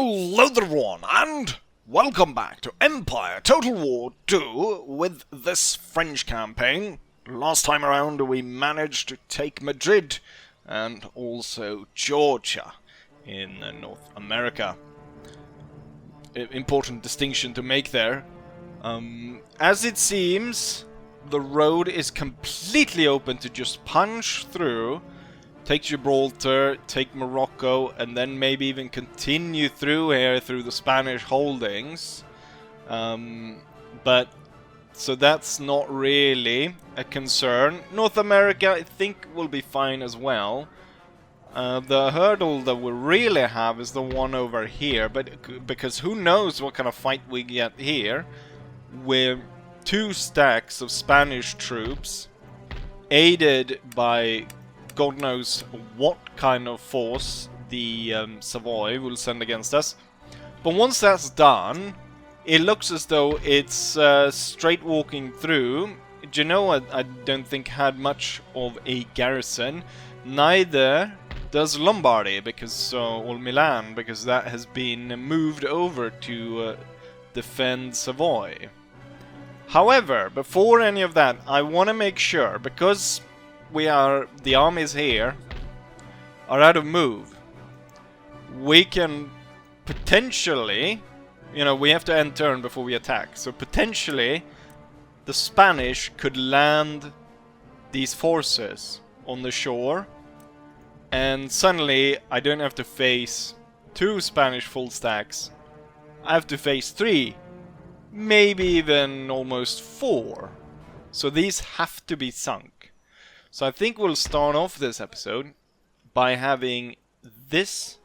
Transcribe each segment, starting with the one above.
Hello there everyone, and welcome back to Empire Total War 2 with this French campaign. Last time around we managed to take Madrid and also Georgia in North America. Important distinction to make there. As it seems, the road is completely open to just punch through, take Gibraltar, take Morocco, and then maybe even continue through here through the Spanish holdings. But so that's not really a concern. North America, I think, will be fine as well. The hurdle that we really have is the one over here, but because who knows what kind of fight we get here with two stacks of Spanish troops aided by God knows what kind of force the Savoy will send against us. But once that's done, it looks as though it's straight walking through. Genoa, I don't think, had much of a garrison. Neither does Lombardy, because or Milan, because that has been moved over to defend Savoy. However, before any of that, I want to make sure, because the armies here are out of move, we can potentially, we have to end turn before we attack, so potentially the Spanish could land these forces on the shore, and suddenly I don't have to face 2 Spanish full stacks, I have to face 3, maybe even almost 4, so these have to be sunk. So I think we'll start off this episode by having this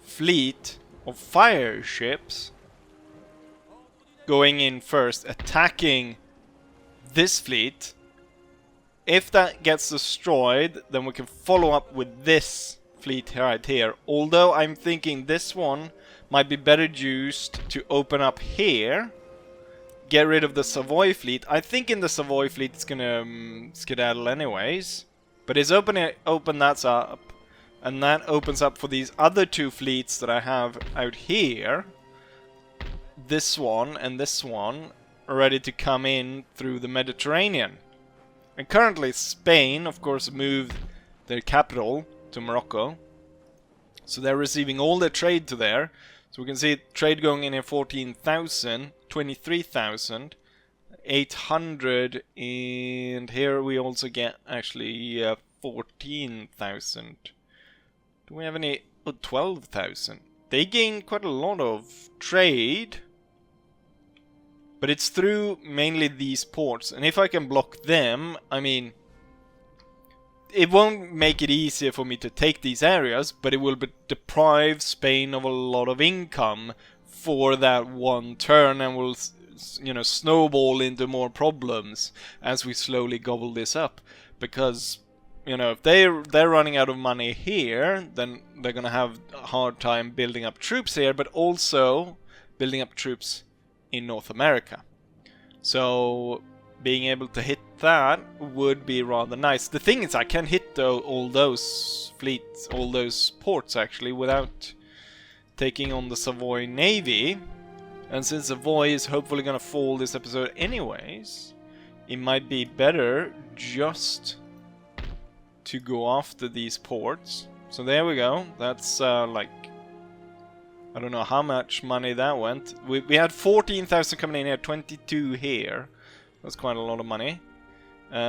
fleet of fire ships going in first, attacking this fleet. If that gets destroyed, then we can follow up with this fleet right here. Although I'm thinking this one might be better used to open up here, get rid of the Savoy fleet. I think in the Savoy fleet it's gonna skedaddle anyways. But it's open that up. And that opens up for these other 2 fleets that I have out here. This one and this one are ready to come in through the Mediterranean. And currently Spain, of course, moved their capital to Morocco. So they're receiving all their trade to there. So we can see trade going in here 14,000, 23,000, 800, and here we also get actually 14,000. Do we have any? Oh, 12,000. They gain quite a lot of trade, but it's through mainly these ports. And if I can block them, I mean, it won't make it easier for me to take these areas, but it will deprive Spain of a lot of income for that one turn, and will, snowball into more problems as we slowly gobble this up. Because, if they're running out of money here, then they're gonna have a hard time building up troops here, but also building up troops in North America. So being able to hit that would be rather nice. The thing is, I can hit all those fleets, all those ports actually, without taking on the Savoy Navy. And since Savoy is hopefully gonna fall this episode anyways, it might be better just to go after these ports. So there we go. That's like, I don't know how much money that went. We had 14,000 coming in here, 22 here. That's quite a lot of money.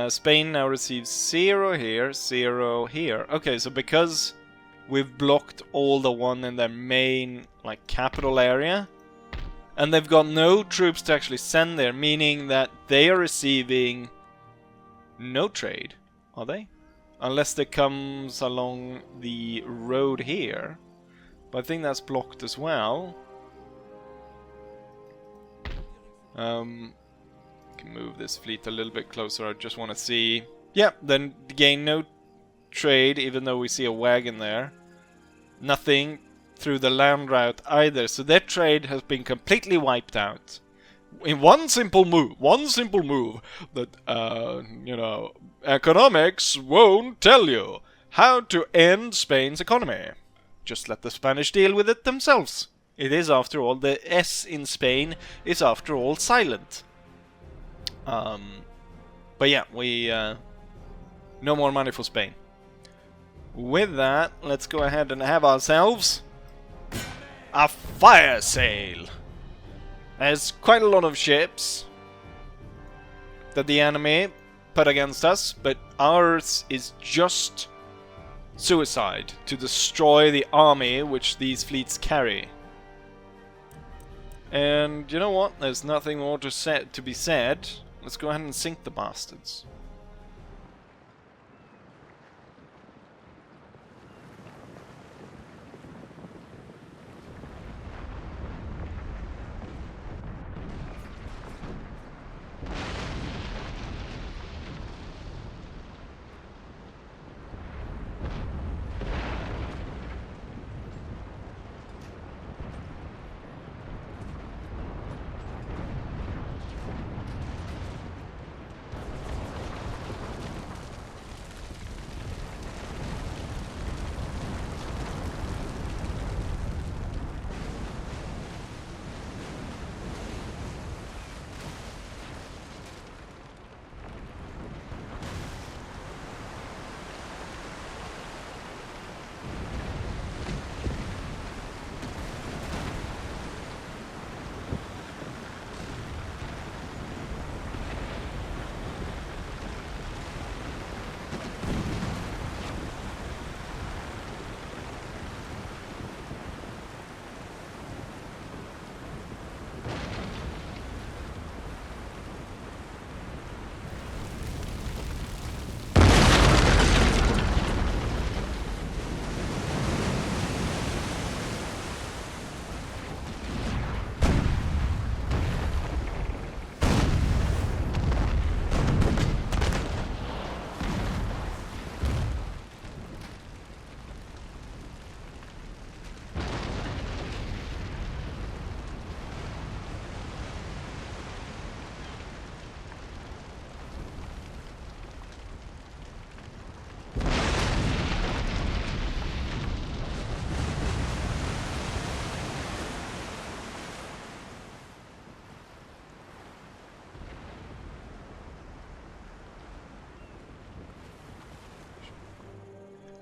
Spain now receives 0 here, 0 here. Okay, so because we've blocked all the one in their main, capital area, and they've got no troops to actually send there, meaning that they are receiving no trade, are they? Unless they comes along the road here. But I think that's blocked as well. Can move this fleet a little bit closer. I just want to see. Yeah, then gain no trade, even though we see a wagon there. Nothing through the land route either. So their trade has been completely wiped out. In one simple move that, economics won't tell you how to end Spain's economy. Just let the Spanish deal with it themselves. It is, after all, the S in Spain is, after all, silent. But yeah, we no more money for Spain. With that, let's go ahead and have ourselves a fire sale. There's quite a lot of ships that the enemy put against us, but ours is just suicide to destroy the army which these fleets carry. And you know what? There's nothing more to be said. Let's go ahead and sink the bastards.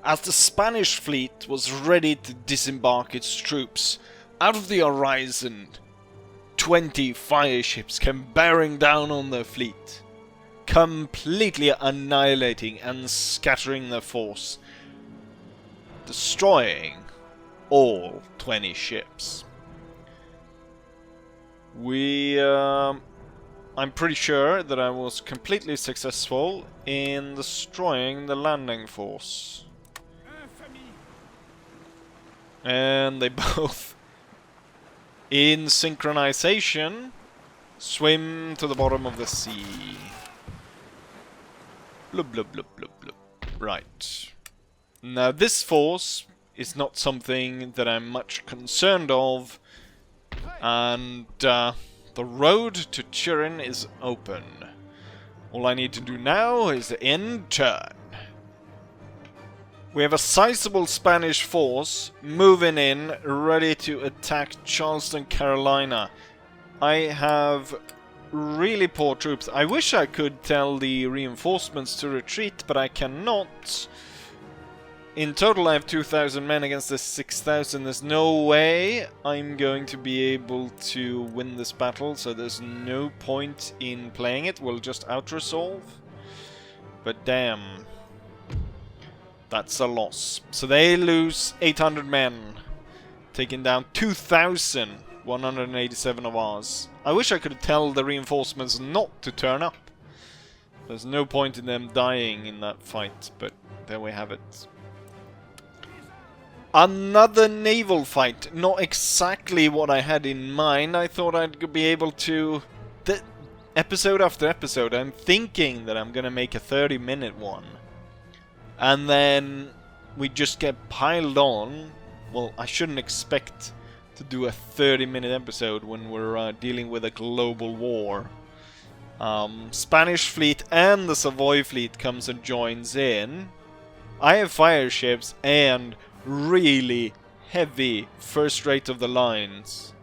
As the Spanish fleet was ready to disembark its troops, out of the horizon, 20 fire ships came bearing down on their fleet, completely annihilating and scattering their force, destroying all 20 ships. I'm pretty sure that I was completely successful in destroying the landing force. And they both, in synchronization, swim to the bottom of the sea. Blub blub blub blub blub. Right. Now this force is not something that I'm much concerned of, and the road to Turin is open. All I need to do now is end turn. We have a sizable Spanish force moving in, ready to attack Charleston, Carolina. I have really poor troops. I wish I could tell the reinforcements to retreat, but I cannot. In total I have 2,000 men against the 6,000. There's no way I'm going to be able to win this battle, so there's no point in playing it. We'll just out-resolve. But damn. That's a loss. So they lose 800 men, taking down 2,187 of ours. I wish I could tell the reinforcements not to turn up. There's no point in them dying in that fight, but there we have it. Another naval fight. Not exactly what I had in mind. I thought I'd be able to... episode after episode, I'm thinking that I'm gonna make a 30-minute one. And then we just get piled on. Well, I shouldn't expect to do a 30-minute episode when we're dealing with a global war. Spanish fleet and the Savoy fleet comes and joins in. I have fire ships and really heavy first rate of the lines.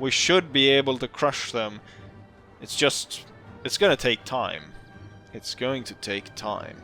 We should be able to crush them. It's just... it's gonna take time. It's going to take time.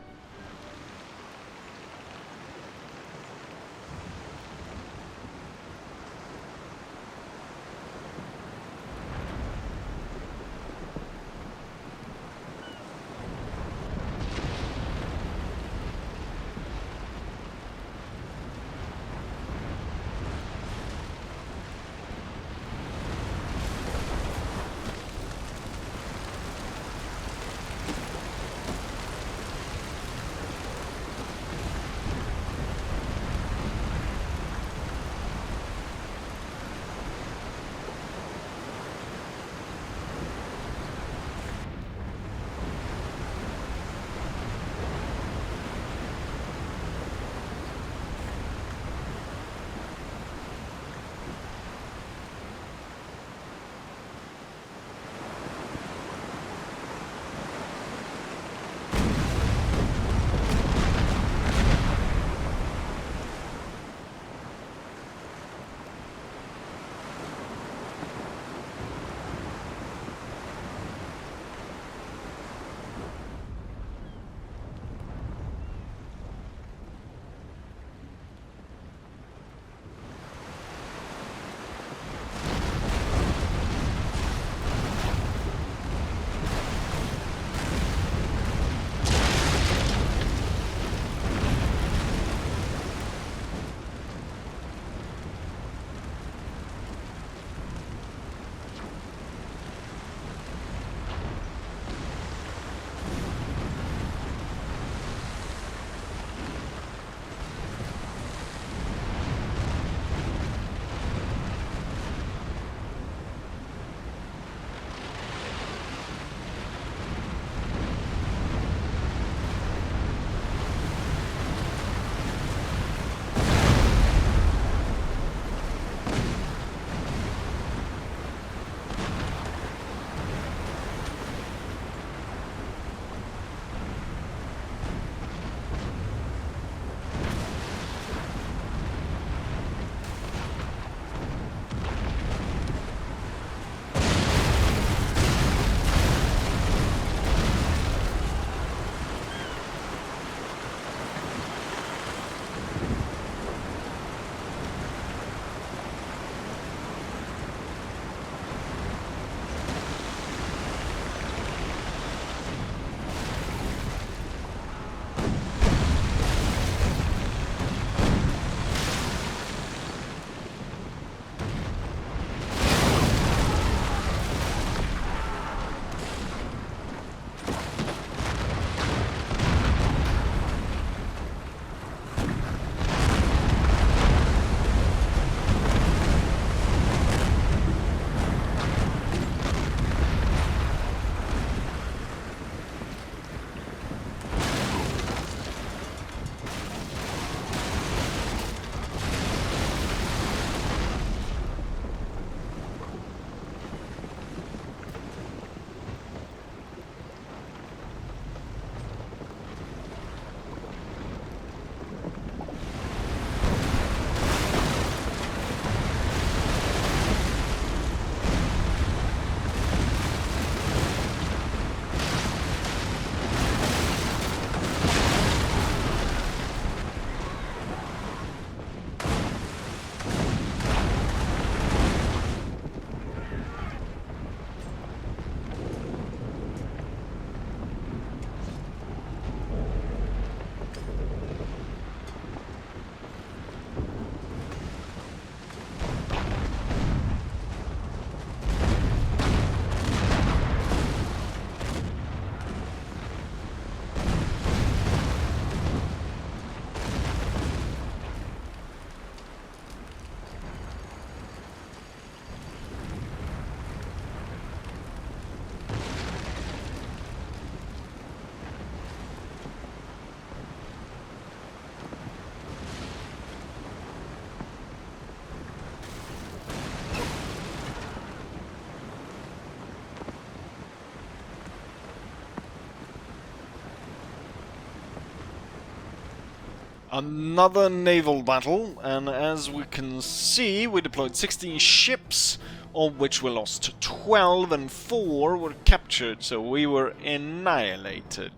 Another naval battle, and as we can see, we deployed 16 ships, of which we lost 12 and 4 were captured, so we were annihilated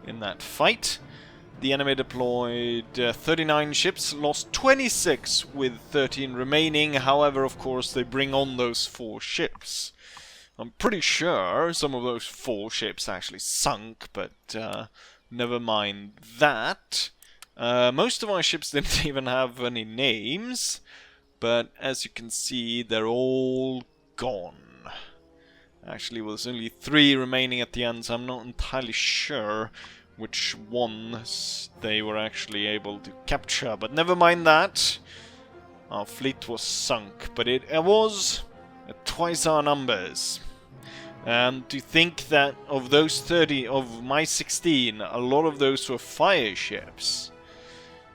in that fight. The enemy deployed 39 ships, lost 26 with 13 remaining. However, of course, they bring on those 4 ships. I'm pretty sure some of those 4 ships actually sunk, but never mind that. Most of our ships didn't even have any names, but as you can see, they're all gone. Actually, well, there's only 3 remaining at the end, so I'm not entirely sure which ones they were actually able to capture, but never mind that. Our fleet was sunk, but it was at twice our numbers. And to think that of those 30, of my 16, a lot of those were fire ships.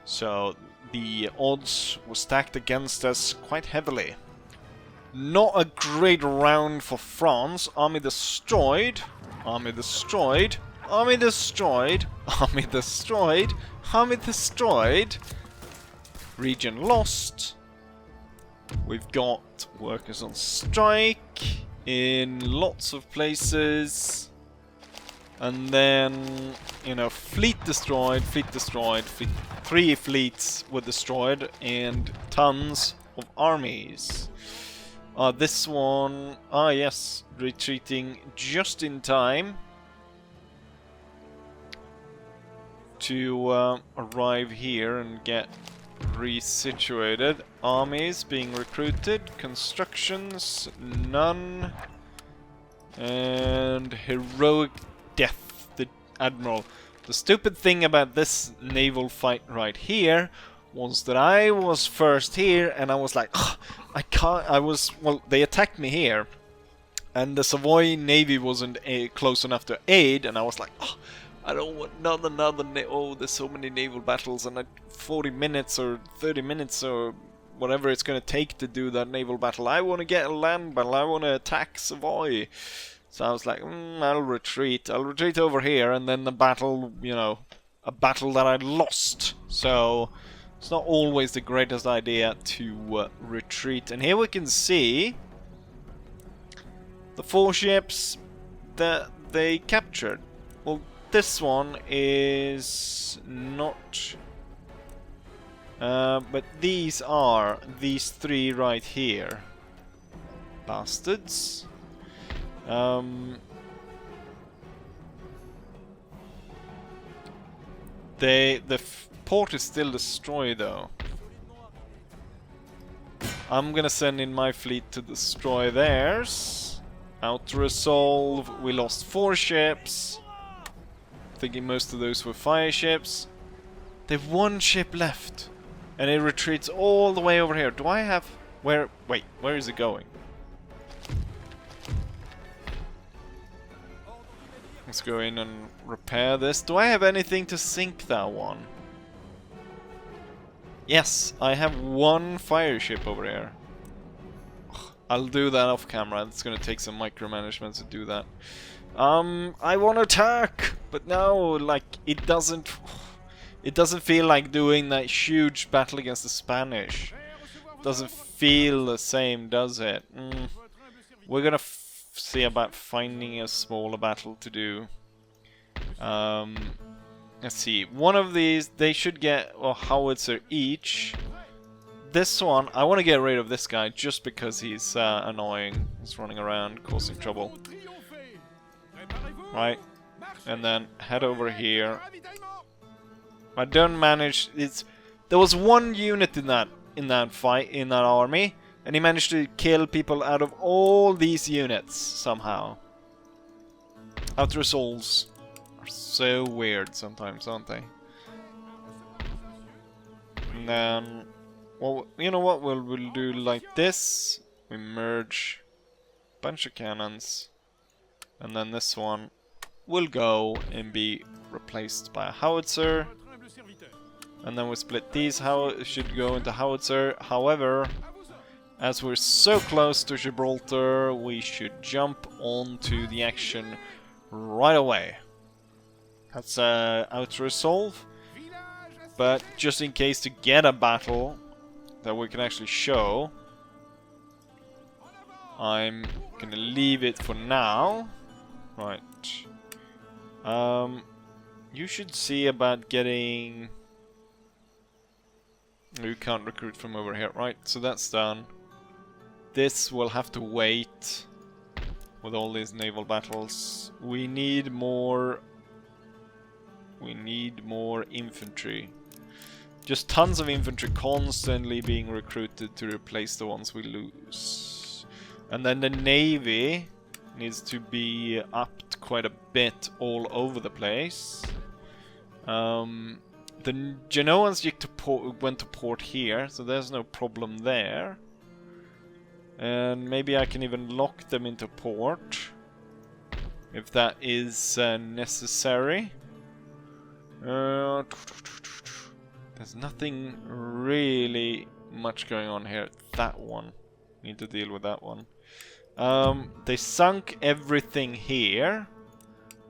So the odds were stacked against us quite heavily. Not a great round for France. Army destroyed. Army destroyed. Army destroyed. Army destroyed. Army destroyed. Region lost. We've got workers on strike in lots of places. And then, you know, fleet destroyed, 3 fleets were destroyed, and tons of armies. This one, yes, retreating just in time to arrive here and get resituated. Armies being recruited, constructions, none, and heroic death, the admiral. The stupid thing about this naval fight right here was that I was first here, and I was like, I can't, well, they attacked me here, and the Savoy Navy wasn't close enough to aid, and I was like, I don't want another there's so many naval battles, and 40 minutes or 30 minutes or whatever it's gonna take to do that naval battle. I want to get a land battle, I want to attack Savoy. So I was like, I'll retreat over here, and then the battle, you know, a battle that I lost. So it's not always the greatest idea to retreat. And here we can see the 4 ships that they captured. Well, this one is not, but these are these 3 right here. Bastards. The port is still destroyed though. I'm gonna send in my fleet to destroy theirs. Auto-resolve, we lost 4 ships. Thinking most of those were fire ships. They've 1 ship left. And it retreats all the way over here. Do I have... where... wait, where is it going? Let's go in and repair this. Do I have anything to sink that one? Yes, I have 1 fire ship over here. I'll do that off camera. It's gonna take some micromanagement to do that. I want to attack, but no, like it doesn't feel like doing that huge battle against the Spanish. Doesn't feel the same, does it? We're gonna see about finding a smaller battle to do. Let's see. One of these, they should get a howitzer each. This one, I want to get rid of this guy just because he's annoying. He's running around causing trouble. Right, and then head over here. I don't manage. There was 1 unit in that fight, in that army, and he managed to kill people out of all these units somehow. Auto-resolves are so weird sometimes, aren't they? And then, well, you know what? We'll do like this. We merge a bunch of cannons, and then this one will go and be replaced by a howitzer. And then we split these, should go into howitzer. However, as we're so close to Gibraltar, we should jump onto the action right away. That's auto-resolve. But just in case to get a battle that we can actually show, I'm gonna leave it for now. Right. You should see about getting... You can't recruit from over here, right? So that's done. This will have to wait with all these naval battles. We need more... We need more infantry. Just tons of infantry constantly being recruited to replace the ones we lose. And then the navy needs to be upped quite a bit all over the place. The Genoans went to port here, so there's no problem there. And maybe I can even lock them into port, if that is necessary. There's nothing really much going on here. That one. Need to deal with that one. They sunk everything here.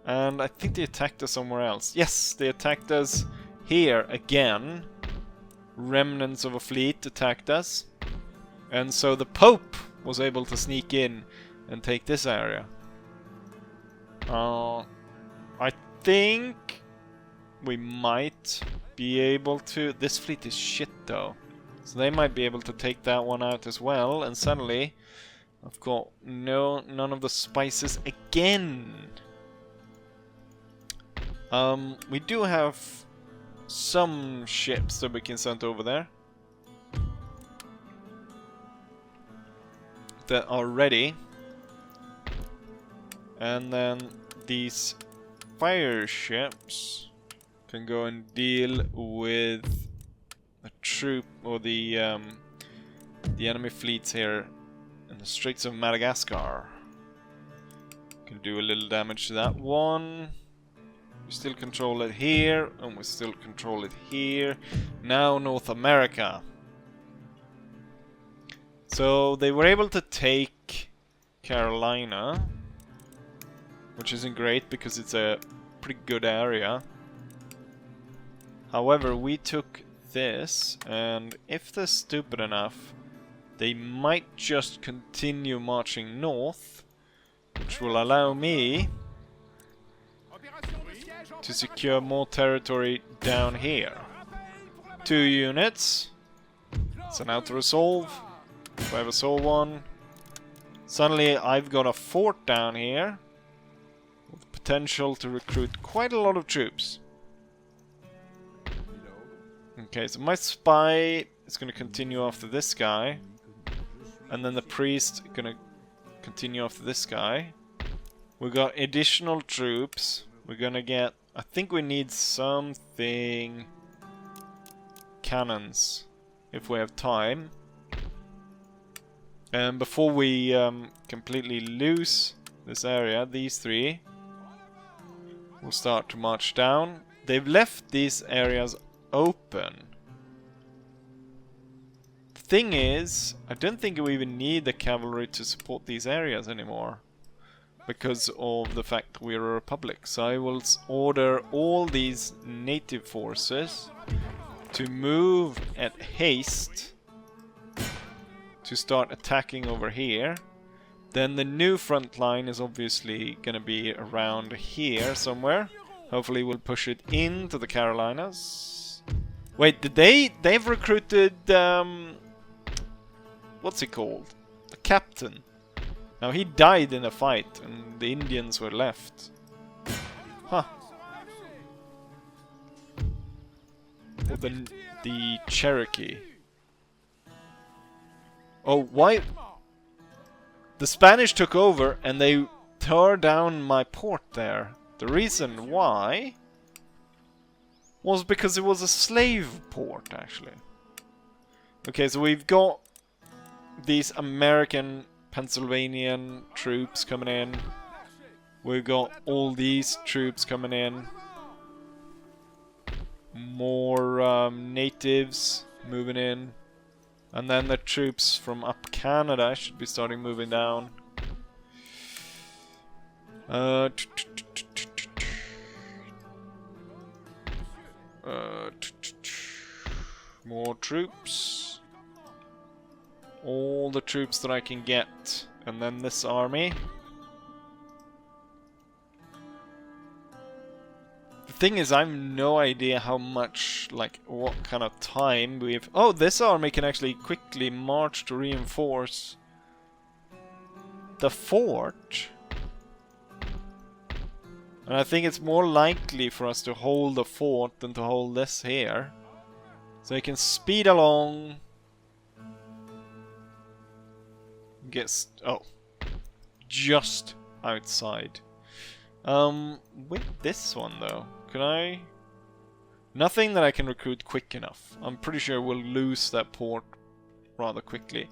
And I think they attacked us somewhere else. Yes, they attacked us here again. Remnants of a fleet attacked us. And so the Pope was able to sneak in and take this area. I think we might be able to... This fleet is shit though. So they might be able to take that one out as well. And suddenly I've got none of the spices again. We do have some ships that we can send over there that are ready. And then these fire ships can go and deal with the troop or the enemy fleets here in the Straits of Madagascar. Can do a little damage to that one. We still control it here, and we still control it here. Now North America. So they were able to take Carolina, which isn't great because it's a pretty good area. However, we took this, and if they're stupid enough, they might just continue marching north, which will allow me to secure more territory down here. 2 units. So now to resolve. If I have a soul one. Suddenly I've got a fort down here with potential to recruit quite a lot of troops. Okay, so my spy is going to continue after this guy. And then the priest is going to continue after this guy. We got additional troops. We're going to get... I think we need something... Cannons. If we have time. And before we completely lose this area, these 3 will start to march down. They've left these areas open. The thing is, I don't think we even need the cavalry to support these areas anymore, because of the fact that we're a republic. So I will order all these native forces to move at haste to start attacking over here. Then the new front line is obviously going to be around here somewhere. Hopefully we'll push it into the Carolinas. Wait, they've recruited what's he called? The captain. Now he died in a fight and the Indians were left. Huh. Or the Cherokee. Oh, why? The Spanish took over and they tore down my port there. The reason why was because it was a slave port, actually. Okay, so we've got these American Pennsylvanian troops coming in. We've got all these troops coming in. More natives moving in. And then the troops from up Canada should be starting moving down. More troops. All the troops that I can get. And then this army. The thing is, I have no idea how much, like, what kind of time we've... Oh, this army can actually quickly march to reinforce the fort. And I think it's more likely for us to hold the fort than to hold this here. So I can speed along. Get... Oh. Just outside. With this one though, can I... Nothing that I can recruit quick enough. I'm pretty sure we'll lose that port rather quickly.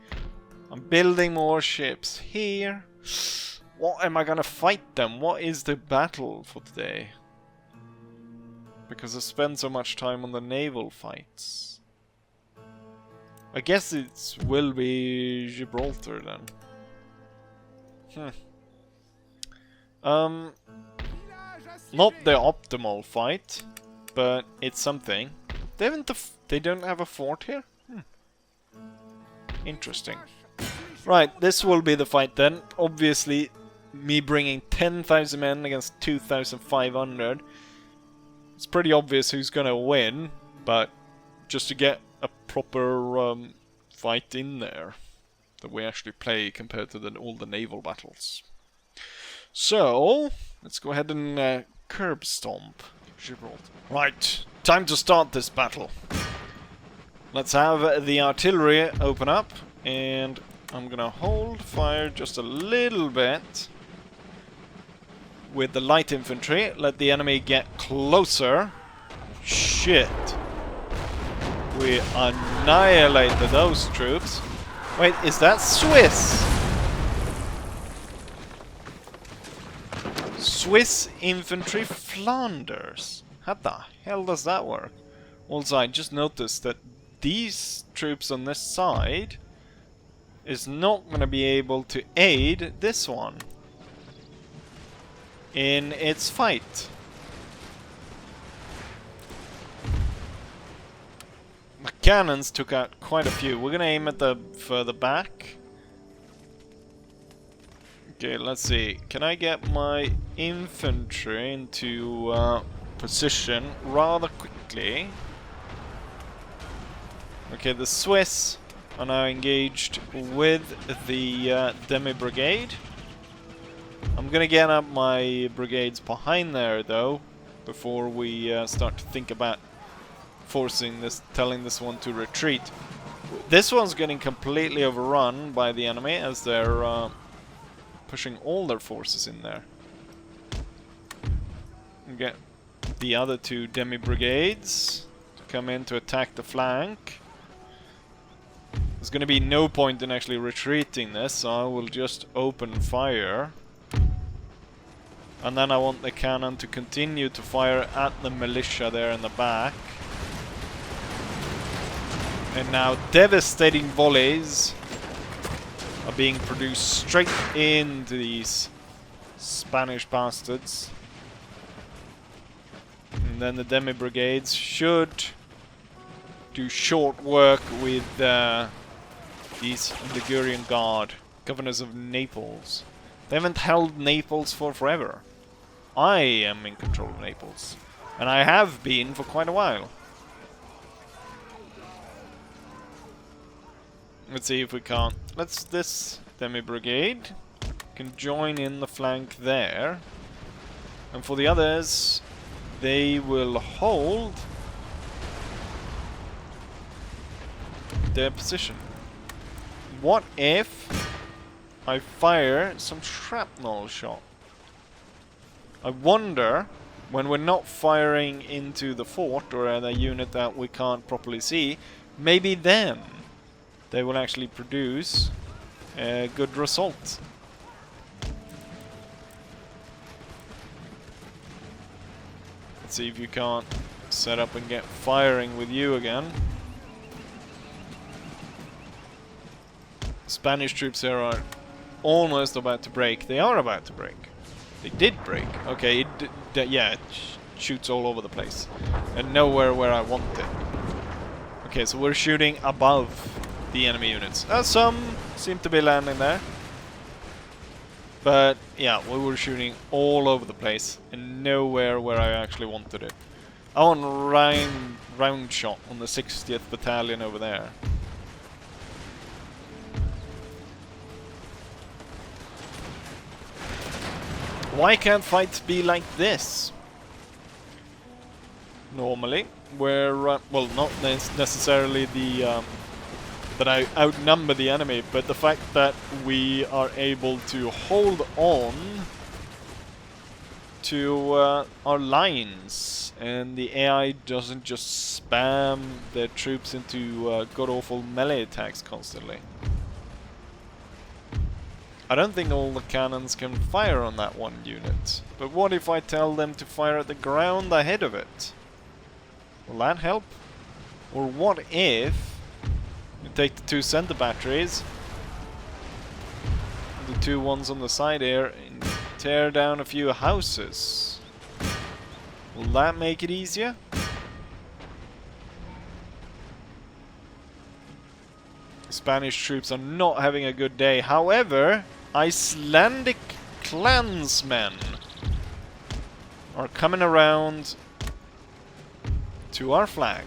I'm building more ships here. What am I gonna fight them? What is the battle for today? Because I spend so much time on the naval fights. I guess it will be Gibraltar then. Not the optimal fight, but it's something. They don't have a fort here? Interesting. Right, this will be the fight then. Obviously, me bringing 10,000 men against 2,500. It's pretty obvious who's gonna win, but just to get a proper fight in there that we actually play compared to all the naval battles. So, let's go ahead and curb stomp Gibraltar. Right, time to start this battle. Let's have the artillery open up, and I'm gonna hold fire just a little bit with the light infantry. Let the enemy get closer. Shit. We annihilated those troops. Wait, is that Swiss? Swiss infantry Flanders. How the hell does that work? Also, I just noticed that these troops on this side is not going to be able to aid this one in its fight. The cannons took out quite a few. We're going to aim at the further back. Okay, let's see. Can I get my infantry into position rather quickly? Okay, the Swiss are now engaged with the demi-brigade. I'm gonna get up my brigades behind there, though, before we start to think about telling this one to retreat. This one's getting completely overrun by the enemy as they're pushing all their forces in there. And get the other two demi-brigades to come in to attack the flank. There's going to be no point in actually retreating this, so I will just open fire. And then I want the cannon to continue to fire at the militia there in the back. And now devastating volleys are being produced straight into these Spanish bastards. And then the demi-brigades should do short work with these Ligurian Guard, governors of Naples. They haven't held Naples for forever. I am in control of Naples. And I have been for quite a while. Let's see if we can't. This demi-brigade can join in the flank there. And for the others, they will hold their position. What if I fire some shrapnel shot? I wonder, when we're not firing into the fort or a unit that we can't properly see, maybe then they will actually produce a good result. Let's see if you can't set up and get firing with you again. Spanish troops here are almost about to break. They are about to break. They did break. Okay, yeah, shoots all over the place. And nowhere where I want it. Okay, so we're shooting above the enemy units. Some seem to be landing there. But yeah, we were shooting all over the place and nowhere where I actually wanted it. I want round shot on the 60th Battalion over there. Why can't fights be like this? Normally, where well, not necessarily the that I outnumber the enemy, but the fact that we are able to hold on to our lines, and the AI doesn't just spam their troops into god-awful melee attacks constantly. I don't think all the cannons can fire on that one unit, but what if I tell them to fire at the ground ahead of it? Will that help? Or what if you take the 2 center batteries, the 2 ones on the side here, and tear down a few houses? Will that make it easier? Spanish troops are not having a good day. However, Icelandic clansmen are coming around to our flag.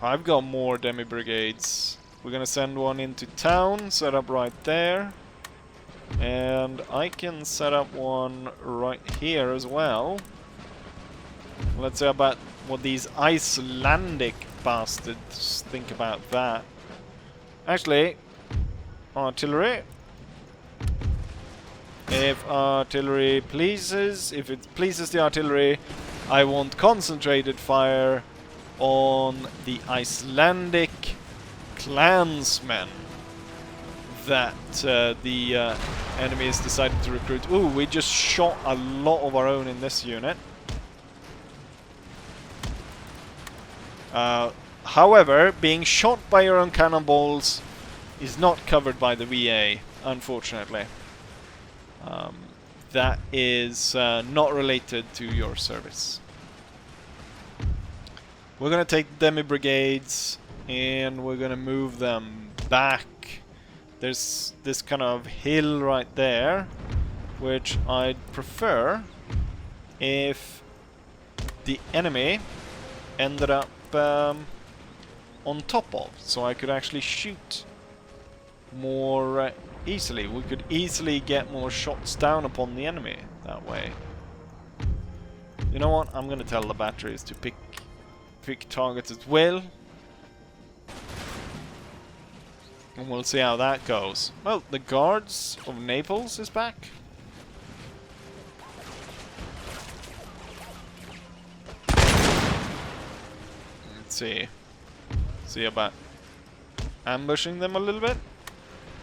I've got more demi-brigades. We're gonna send one into town, set up right there. And I can set up one right here as well. Let's see about what these Icelandic bastards think about that. Actually, artillery. If artillery pleases, if it pleases the artillery, I want concentrated fire on the Icelandic clansmen that the enemy has decided to recruit. Ooh, we just shot a lot of our own in this unit. However, being shot by your own cannonballs is not covered by the VA, unfortunately. That is not related to your service. We're gonna take demi-brigades and we're gonna move them back. There's this kind of hill right there, which I'd prefer if the enemy ended up on top of, so I could actually shoot more easily. We could easily get more shots down upon the enemy that way. You know what? I'm gonna tell the batteries to pick targets as well. And we'll see how that goes. Well, the guards of Naples is back. Let's see about ambushing them a little bit.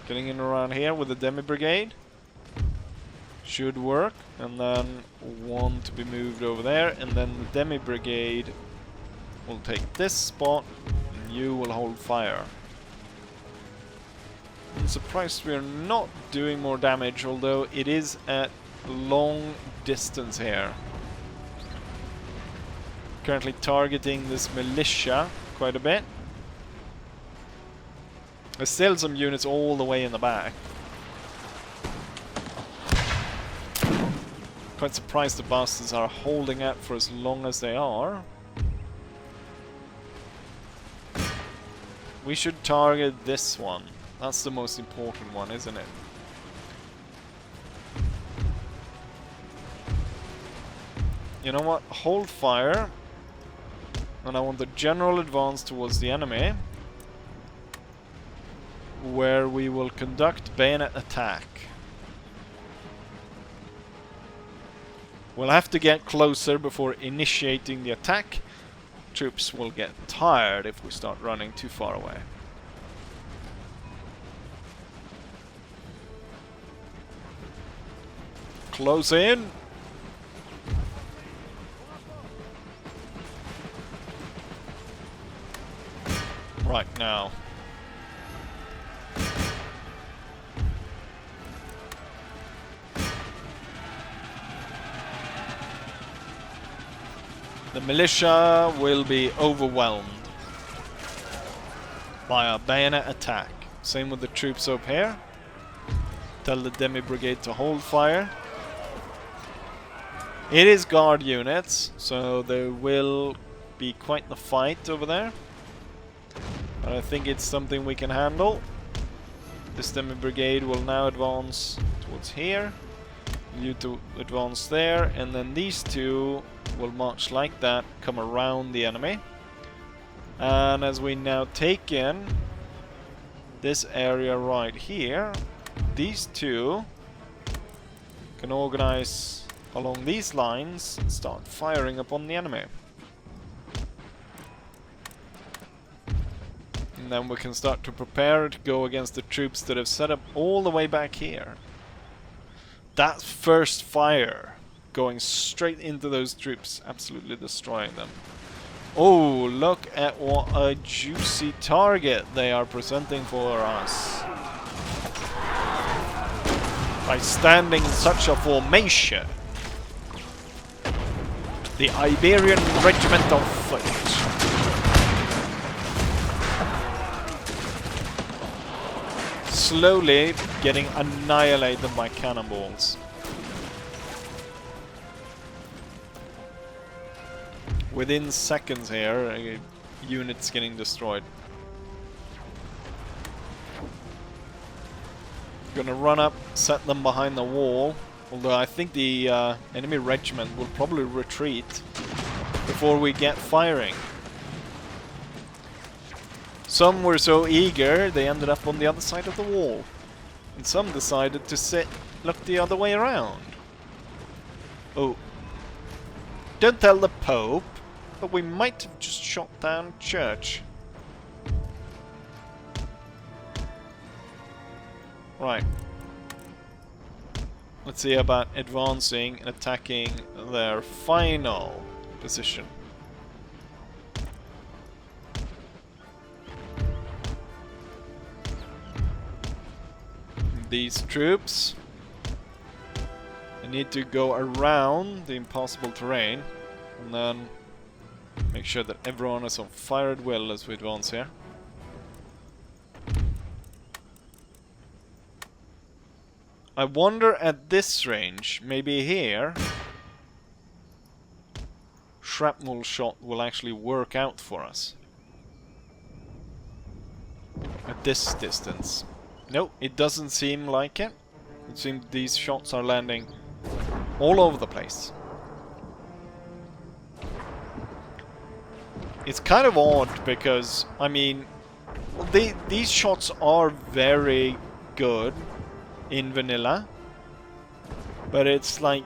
Getting in around here with the demi-brigade. Should work. And then one to be moved over there. And then the demi-brigade will take this spot. And you will hold fire. I'm surprised we're not doing more damage, although it is at long distance here. Currently targeting this militia quite a bit. There's still some units all the way in the back. Quite surprised the bastards are holding out for as long as they are. We should target this one. That's the most important one, isn't it? You know what? Hold fire. And I want the general advance towards the enemy, where we will conduct bayonet attack. We'll have to get closer before initiating the attack. Troops will get tired if we start running too far away. Close in. Right now. The militia will be overwhelmed by a bayonet attack. Same with the troops up here. Tell the demi brigade to hold fire. It is guard units, so there will be quite the fight over there. But I think it's something we can handle. This demi brigade will now advance towards here. You to advance there, and then these two will march like that, come around the enemy. And as we now take in this area right here, these two can organize along these lines and start firing upon the enemy. And then we can start to prepare to go against the troops that have set up all the way back here. That first fire going straight into those troops, absolutely destroying them. Oh, look at what a juicy target they are presenting for us. By standing in such a formation. The Iberian Regiment of Foot. Slowly getting annihilated by cannonballs. Within seconds here, units getting destroyed. Gonna run up, set them behind the wall. Although I think the enemy regiment will probably retreat before we get firing. Some were so eager they ended up on the other side of the wall. And some decided to look the other way around. Oh. Don't tell the Pope, but we might have just shot down a church. Right. Let's see about advancing and attacking their final position. These troops, they need to go around the impossible terrain and then make sure that everyone is on fire at will as we advance here. I wonder at this range, maybe here, shrapnel shot will actually work out for us. At this distance. No, it doesn't seem like it. It seems these shots are landing all over the place. It's kind of odd because, I mean, these shots are very good in vanilla, but it's like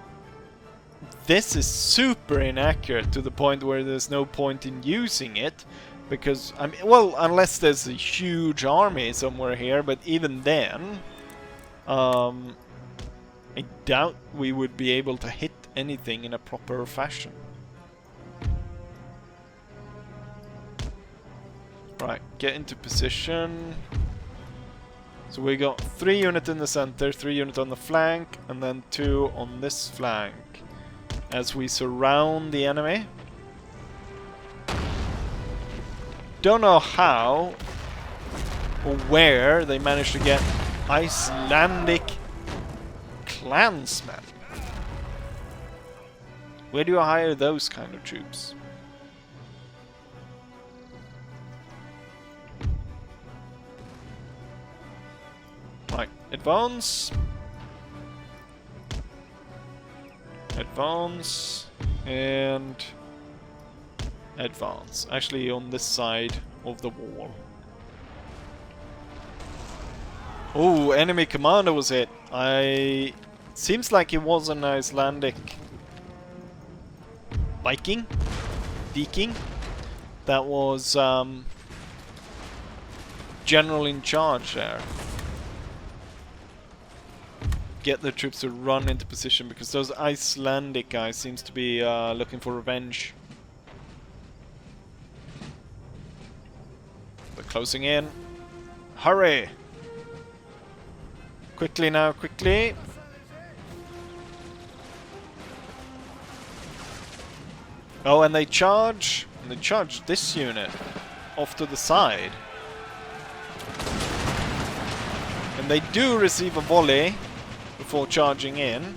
this is super inaccurate to the point where there's no point in using it. Because, I mean, well, unless there's a huge army somewhere here, but even then, I doubt we would be able to hit anything in a proper fashion. Right, get into position. So we got 3 units in the center, 3 units on the flank, and then 2 on this flank. As we surround the enemy. Don't know how or where they managed to get Icelandic clansmen. Where do you hire those kind of troops? Right, advance. Advance. And advance. Actually on this side of the wall. Oh, enemy commander was hit. Seems like it was an Icelandic Viking that was general in charge there. Get the troops to run into position because those Icelandic guys seems to be looking for revenge. They're closing in. Hurry! Quickly now, quickly! Oh, and they charge. And they charge this unit off to the side. And they do receive a volley before charging in.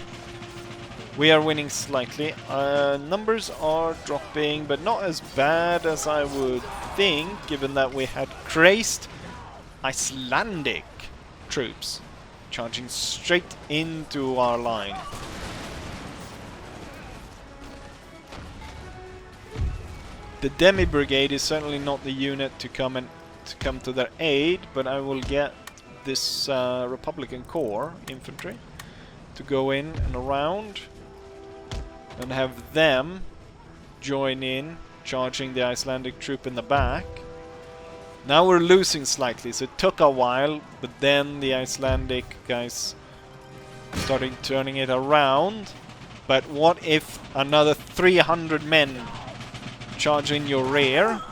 We are winning slightly. Numbers are dropping, but not as bad as I would think, given that we had crazed Icelandic troops charging straight into our line. The Demi Brigade is certainly not the unit to come to their aid, but I will get this Republican Corps infantry to go in and around and have them join in, charging the Icelandic troop in the back. Now we're losing slightly, so it took a while, but then the Icelandic guys started turning it around. But what if another 300 men charge in your rear?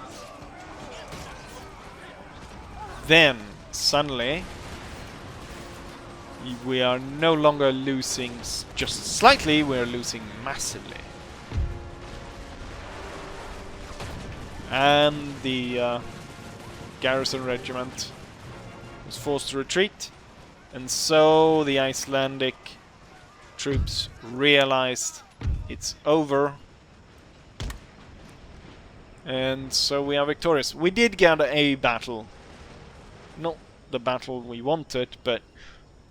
Then, suddenly, we are no longer losing just slightly, we're losing massively. And the garrison regiment was forced to retreat. And so the Icelandic troops realized it's over. And so we are victorious. We did get a battle. Not the battle we wanted, but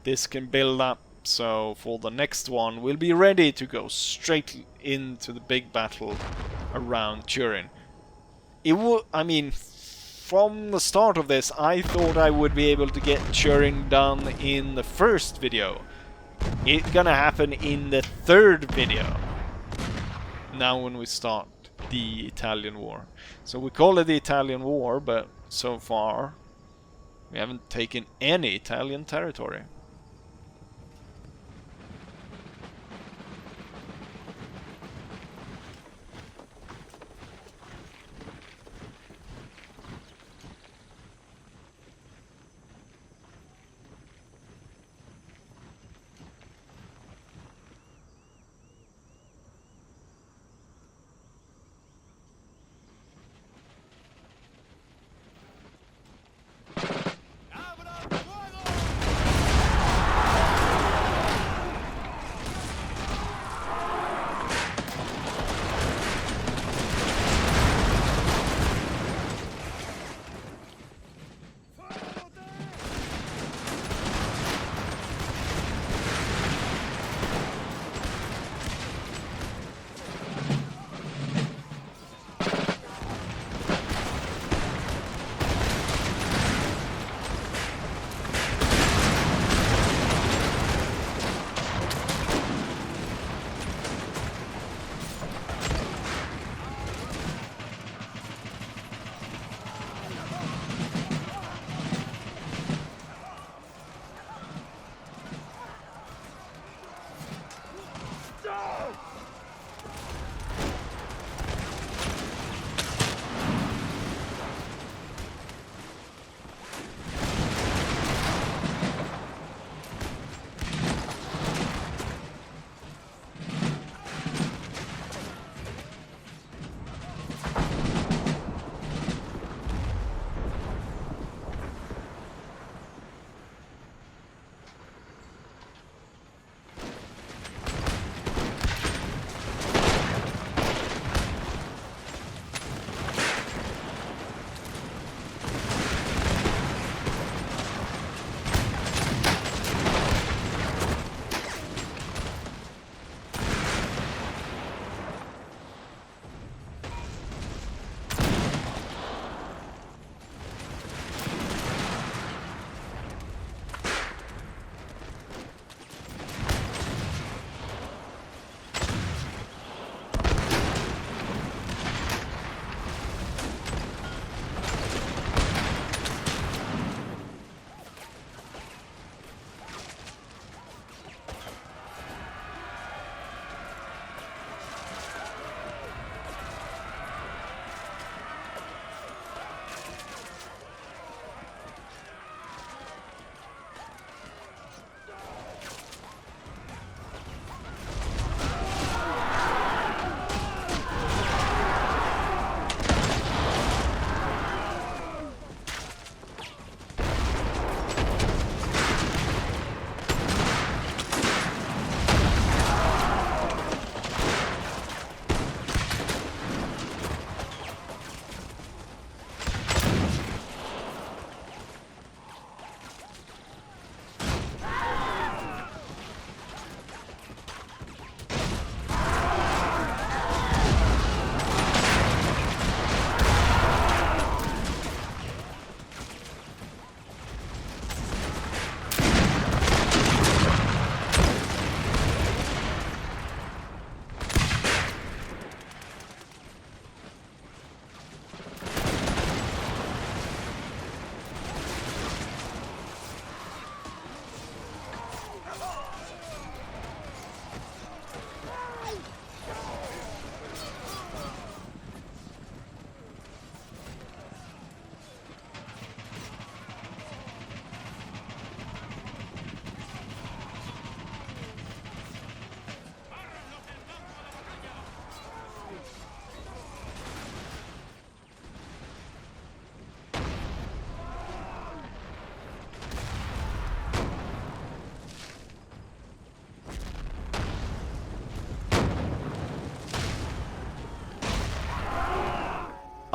this can build up. So for the next one, we'll be ready to go straight into the big battle around Turin. I mean, from the start of this, I thought I would be able to get Turin done in the first video. It's gonna happen in the third video. Now when we start the Italian War. So we call it the Italian War, but so far we haven't taken any Italian territory.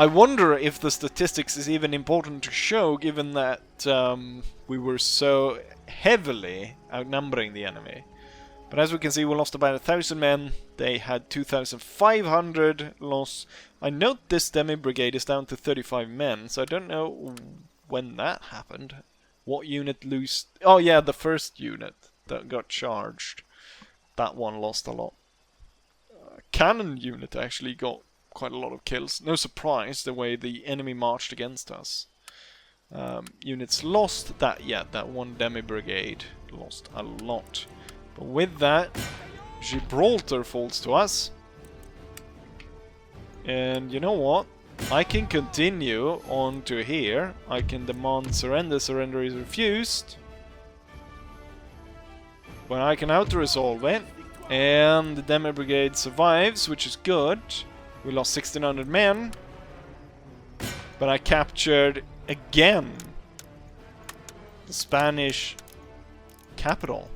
I wonder if the statistics is even important to show, given that we were so heavily outnumbering the enemy. But as we can see, we lost about 1,000 men. They had 2,500 loss. I note this demi brigade is down to 35 men, so I don't know when that happened. What unit lost? Oh yeah, the first unit that got charged. That one lost a lot. Cannon unit actually got quite a lot of kills. No surprise the way the enemy marched against us. Units lost. That one demi brigade lost a lot. But with that, Gibraltar falls to us. And you know what? I can continue on to here. I can demand surrender. Surrender is refused. But I can auto-resolve it. And the demi brigade survives, which is good. We lost 1,600 men. But I captured, again, the Spanish capital.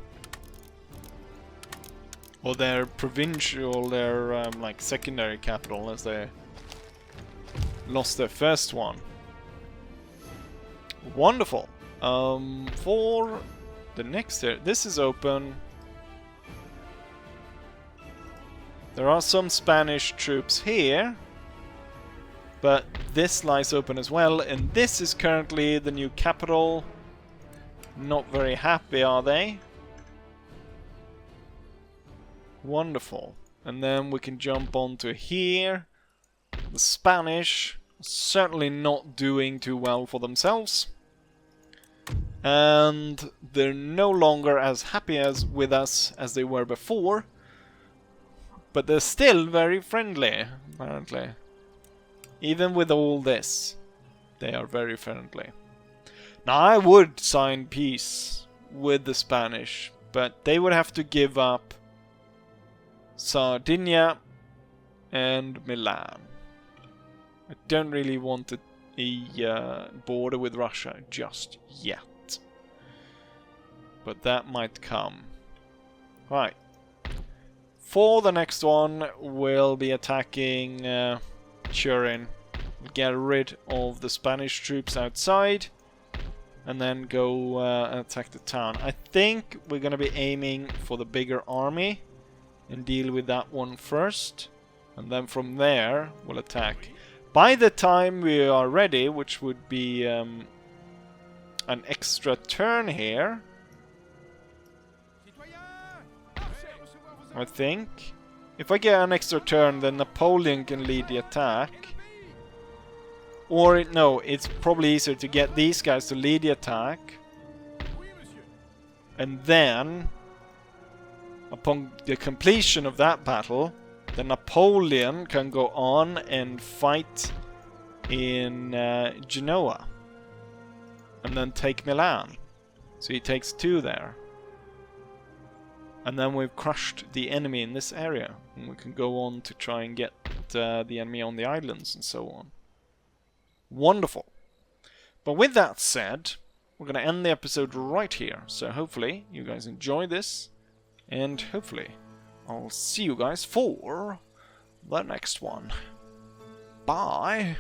Or their provincial, their like secondary capital, as they lost their first one. Wonderful. For the next here, this is open. There are some Spanish troops here, but this lies open as well, and this is currently the new capital. Not very happy, are they? Wonderful. And then we can jump onto here. The Spanish certainly not doing too well for themselves. And they're no longer as happy as with us as they were before. But they're still very friendly, apparently. Even with all this, they are very friendly. Now, I would sign peace with the Spanish, but they would have to give up Sardinia and Milan. I don't really want a border with Russia just yet. But that might come. Right. For the next one, we'll be attacking Turin. We'll get rid of the Spanish troops outside. And then go attack the town. I think we're going to be aiming for the bigger army. And deal with that one first. And then from there, we'll attack. By the time we are ready, which would be an extra turn here, I think. If I get an extra turn, then Napoleon can lead the attack. Or, no, it's probably easier to get these guys to lead the attack. And then, upon the completion of that battle, then Napoleon can go on and fight in Genoa. And then take Milan. So he takes 2 there. And then we've crushed the enemy in this area. And we can go on to try and get the enemy on the islands and so on. Wonderful. But with that said, we're going to end the episode right here. So hopefully you guys enjoy this. And hopefully I'll see you guys for the next one. Bye.